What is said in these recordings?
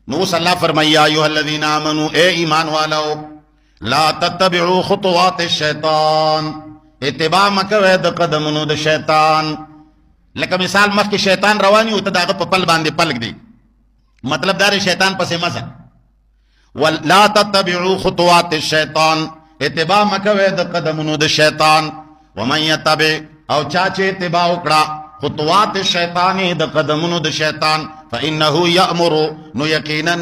نو صلی اللہ فرمائی یا ایوہ الذین آمنوا اے ایمان والو لا تتبعوا خطوات الشیطان اتباع مکوے د قدمونو د شیطان. لکه مثال مخکې شیطان روانی او ته د هغه په پل باندې پلک دی، مطلب دا شیطان پسې مزه. ولا تتبعوا خطوات الشیطان اتباع مکوے د قدمونو د شیطان. ومن یتبع او چا چې اتباع وکړه خطوات الشیطان د قدمونو د شیطان فانه یأمر نو یقینا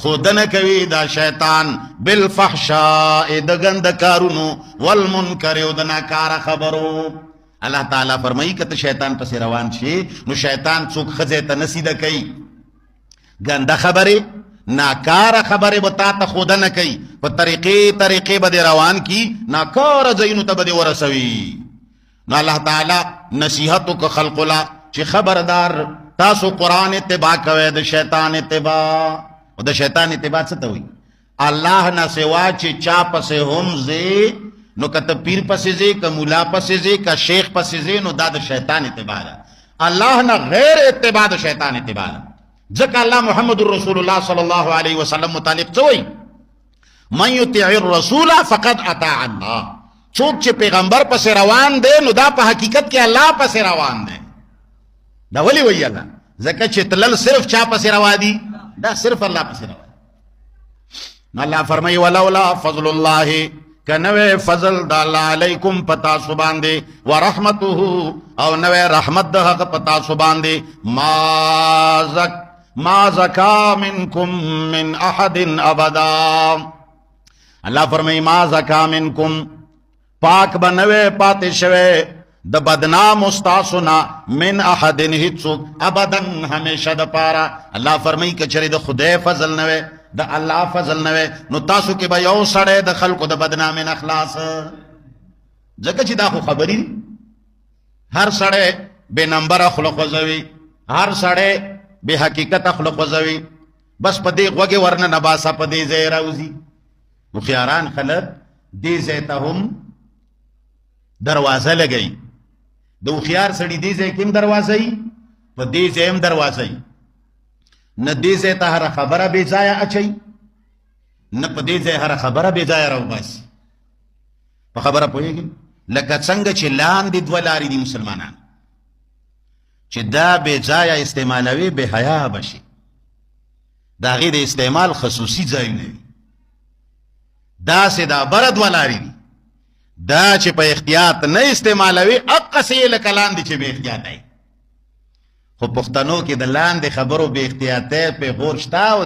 خودنه کوي دا شیطان بالفحشاء د گند کارونو والمنکر او د ناکاره خبرو. اللہ تعالیٰ فرمائی کہ تو شیطان پس روان شي نو شیطان څوک ښځې ته نسیده کوي، گنده خبرې ناکاره خبرې به تا ته ښودنه کوي، په طریقې به دې روان کی، ناکاره ځایونو ته به دې ورسوي. نو اللہ تعالیٰ نصیحت وکړه خلقو له چې خبردار تاسو قرآن اتباع کوئ، د شیطان اتباع. او د شیطان اتباع څه ته وایي؟ الله نه سوا چې چا پسې هم ځې، نو که ته پیر پسې ځې، که مولا پسې ځې، که شیخ پسې ځې، نو دا د شیطان اتباع ده. الله نه غیر اتباع د شیطان اتباع ده. ځکه الله محمد رسول الله صلی الله علیه وسلم متعلق څه وایي؟ من یطیع الرسول فقد اطاع الله. څوک چې پیغمبر پسې روان دی نو دا په حقیقت کې الله پسې روان دی. دا ولی وایي الله؟ ځکه چې تلل صرف چا پسې روا دي؟ دا صرف الله پسې روا دي. نو الله فرمایي ولولا فضل الله کنوے فضل دا اللہ علیکم پتا سباندے ورحمته او نوے رحمت دا حق پتا سباندے ما زکا منکم من احد ابدا. اللہ فرمائی ما زکا منکم پاک بنوے پاتے شوے دا بدنام استاسونا من احد ہتسوک ابدن ہمیشہ دا پارا. اللہ فرمائی کہ چرے دا خدای فضل نوے دا اللہ فضل نوے نو تاسو کې به یو سړی د خلکو د بدنامۍ نه خلاص. ځکه چې دا خو خبرې دي، هر سړی بې نمبره خوله خوځوي، هر سړی بې حقیقته خوله خوځوي، بس په دې غوږې ورنه نباسه په دې ځای راوځي. هوښیاران خلک دې ځای ته هم دروازه لګوي. د هوښیار سړي دې ځای کې هم دروازه وي، په دې ځای هم دروازه وي. نه دې ځای ته هره خبره بې ځایه اچوي، نه په دې ځای هره خبره بې ځایه راوباسي. په خبره پوهېږي؟ لکه څنګه چې لاندې دوه لارې دي مسلمانان، چې دا بې ځایه استعمالوي بې حیا به شي، د هغې د استعمال خصوصي ځایونه وي. داسې دا بره دوه لارې دي، دا چې په احتیاط نه استعمالوي اقصې یې لکه لاندې چې بې احتیاطه. خو پښتنو کې د لاندې خبرو بې احتیاطۍ پیغور شته.